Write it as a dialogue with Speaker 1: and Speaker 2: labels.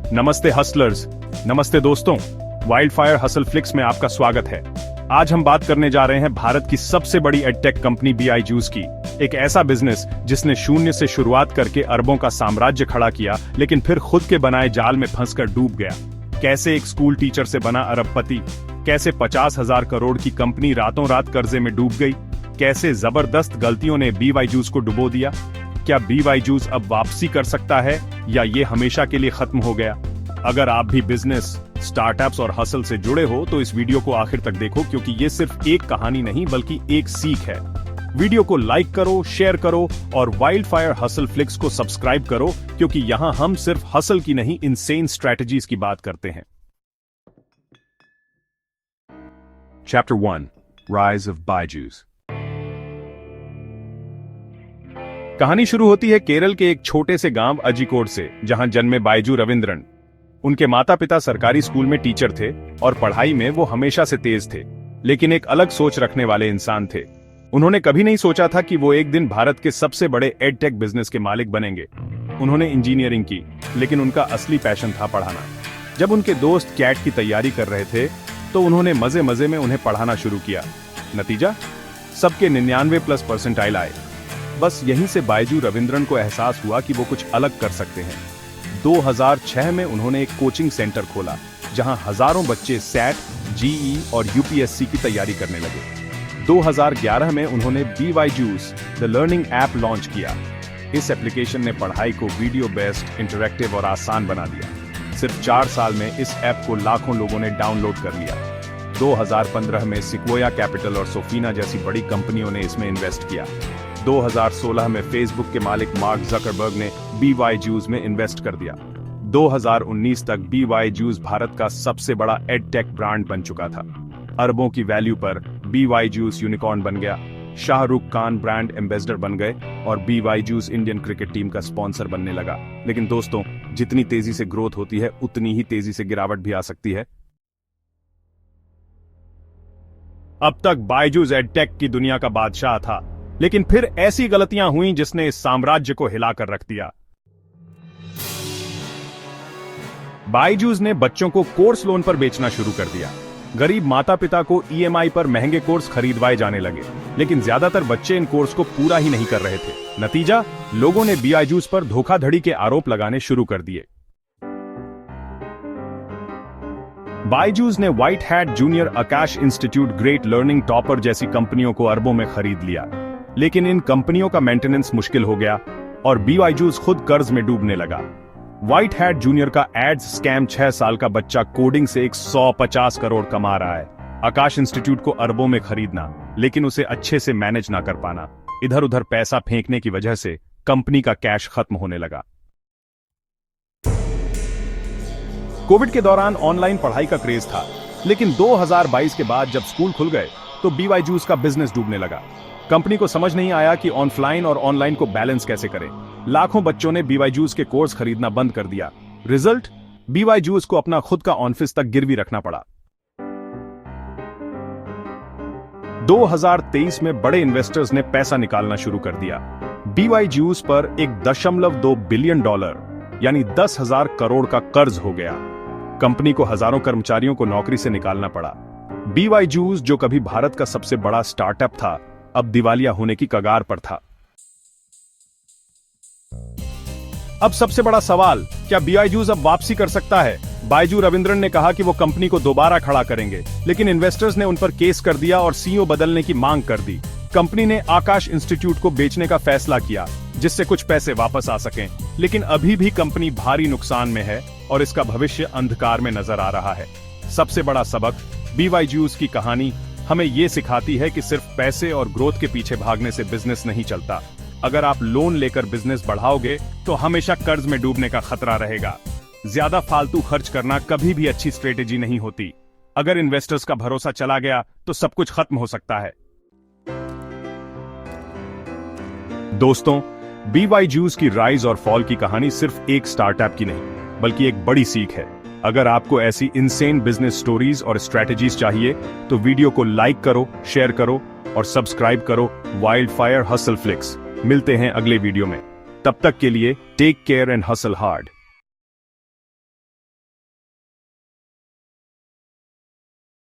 Speaker 1: नमस्ते हसलर्स, नमस्ते दोस्तों। वाइल्ड फायर हसल फ्लिक्स में आपका स्वागत है। आज हम बात करने जा रहे हैं भारत की सबसे बड़ी एडटेक कंपनी BYJU'S की। एक ऐसा बिजनेस जिसने शून्य से शुरुआत करके अरबों का साम्राज्य खड़ा किया, लेकिन फिर खुद के बनाए जाल में फंसकर डूब गया। कैसे एक स्कूल टीचर से बना अरबपति, कैसे 50,000 करोड़ की कंपनी रातों रात कर्जे में डूब गई, कैसे जबरदस्त गलतियों ने BYJU'S को डुबो दिया। क्या BYJU'S अब वापसी कर सकता है या ये हमेशा के लिए खत्म हो गया? अगर आप भी बिजनेस, स्टार्टअप्स और हसल से जुड़े हो तो इस वीडियो को आखिर तक देखो, क्योंकि ये सिर्फ एक कहानी नहीं बल्कि एक सीख है। वीडियो को लाइक करो, शेयर करो और वाइल्ड फायर हसल फ्लिक्स को सब्सक्राइब करो, क्योंकि यहाँ हम सिर्फ हसल की नहीं, इनसेन स्ट्रैटेजीज की बात करते हैं। Chapter 1 Rise of BYJU'S। कहानी शुरू होती है केरल के एक छोटे से गांव अजीकोड से, जहां जन्मे बायजू रविंद्रन। उनके माता पिता सरकारी स्कूल में टीचर थे और पढ़ाई में वो हमेशा से तेज थे, लेकिन एक अलग सोच रखने वाले इंसान थे। उन्होंने कभी नहीं सोचा था कि वो एक दिन भारत के सबसे बड़े एडटेक बिजनेस के मालिक बनेंगे। उन्होंने इंजीनियरिंग की, लेकिन उनका असली पैशन था पढ़ाना। जब उनके दोस्त कैट की तैयारी कर रहे थे तो उन्होंने मजे मजे में उन्हें पढ़ाना शुरू किया। नतीजा, सबके 99+ परसेंटाइल आए। बस यहीं से बायजू रविंद्रन को एहसास हुआ कि वो कुछ अलग कर सकते हैं। 2006 में उन्होंने एक कोचिंग सेंटर खोला, जहां हजारों बच्चे सैट, GE और UPSC की तैयारी करने लगे। 2011 में उन्होंने BYJU'S the learning app launch किया। इस एप्लीकेशन ने पढ़ाई को वीडियो बेस्ड, इंटरैक्टिव और आसान बना दिया। सिर्फ 4 साल में इस ऐप को लाखों लोगों ने डाउनलोड कर लिया। 2015 में सिक्वोया कैपिटल और सोफिना जैसी बड़ी कंपनियों ने इसमें इन्वेस्ट किया। 2016 में फेसबुक के मालिक मार्क जकरबर्ग ने BYJU'S में इन्वेस्ट कर दिया। 2019 तक BYJU'S भारत का सबसे बड़ा एडटेक ब्रांड बन चुका था। अरबों की वैल्यू पर BYJU'S यूनिकॉर्न बन गया। शाहरुख खान ब्रांड एम्बेसडर बन गए और BYJU'S इंडियन क्रिकेट टीम का स्पॉन्सर बनने लगा। लेकिन दोस्तों, जितनी तेजी से ग्रोथ होती है उतनी ही तेजी से गिरावट भी आ सकती है। अब तक BYJU'S एडटेक की दुनिया का बादशाह था, लेकिन फिर ऐसी गलतियां हुई जिसने इस साम्राज्य को हिलाकर रख दिया। BYJU'S ने बच्चों को कोर्स लोन पर बेचना शुरू कर दिया। गरीब माता पिता को EMI पर महंगे कोर्स खरीदवाए जाने लगे, लेकिन ज्यादातर बच्चे इन कोर्स को पूरा ही नहीं कर रहे थे। नतीजा, लोगों ने BYJU'S पर धोखाधड़ी के आरोप लगाने शुरू कर दिए। BYJU'S ने व्हाइट हैट जूनियर, आकाश इंस्टीट्यूट, ग्रेट लर्निंग, टॉपर जैसी कंपनियों को अरबों में खरीद लिया। लेकिन इन कंपनियों का मेंटेनेंस मुश्किल हो गया और BYJU'S खुद कर्ज में डूबने लगा। व्हाइट हैट जूनियर का एड्स स्कैम, 6 साल का बच्चा कोडिंग से 150 करोड़ कमा रहा है। आकाश इंस्टीट्यूट को अरबों में खरीदना, लेकिन उसे अच्छे से मैनेज ना कर पाना, इधर उधर पैसा फेंकने की वजह से कंपनी का कैश खत्म होने लगा। कोविड के दौरान ऑनलाइन पढ़ाई का क्रेज था, लेकिन 2022 के बाद जब स्कूल खुल गए तो BYJU'S का बिजनेस डूबने लगा। कंपनी को समझ नहीं आया कि ऑफलाइन और ऑनलाइन को बैलेंस कैसे करें। लाखों बच्चों ने BYJU'S के कोर्स खरीदना बंद कर दिया। रिजल्ट, BYJU'S को अपना खुद का ऑफिस तक गिरवी रखना पड़ा। 2023 में बड़े इन्वेस्टर्स ने पैसा निकालना शुरू कर दिया। BYJU'S पर $1.2 बिलियन यानी 10,000 करोड़ का कर्ज हो गया। कंपनी को हजारों कर्मचारियों को नौकरी से निकालना पड़ा। BYJU'S, जो कभी भारत का सबसे बड़ा स्टार्टअप था, अब दिवालिया होने की कगार पर था। अब सबसे बड़ा सवाल, क्या BYJU'S अब वापसी कर सकता है? बायजू रविंद्रन ने कहा कि वो कंपनी को दोबारा खड़ा करेंगे, लेकिन इन्वेस्टर्स ने उन पर केस कर दिया और CEO बदलने की मांग कर दी। कंपनी ने आकाश इंस्टीट्यूट को बेचने का फैसला किया, जिससे कुछ पैसे वापस आ सकें, लेकिन अभी भी कंपनी भारी नुकसान में है और इसका भविष्य अंधकार में नजर आ रहा है। सबसे बड़ा सबक, BYJU'S की कहानी हमें ये सिखाती है कि सिर्फ पैसे और ग्रोथ के पीछे भागने से बिजनेस नहीं चलता। अगर आप लोन लेकर बिजनेस बढ़ाओगे तो हमेशा कर्ज में डूबने का खतरा रहेगा। ज्यादा फालतू खर्च करना कभी भी अच्छी स्ट्रेटेजी नहीं होती। अगर इन्वेस्टर्स का भरोसा चला गया तो सब कुछ खत्म हो सकता है। दोस्तों, BYJU'S की राइज और फॉल की कहानी सिर्फ एक स्टार्टअप की नहीं, बल्कि एक बड़ी सीख है। अगर आपको ऐसी इनसेन बिजनेस स्टोरीज और स्ट्रैटेजीज चाहिए तो वीडियो को लाइक करो, शेयर करो और सब्सक्राइब करो वाइल्ड फायर हसल फ्लिक्स। मिलते हैं अगले वीडियो में। तब तक के लिए take care and hustle hard.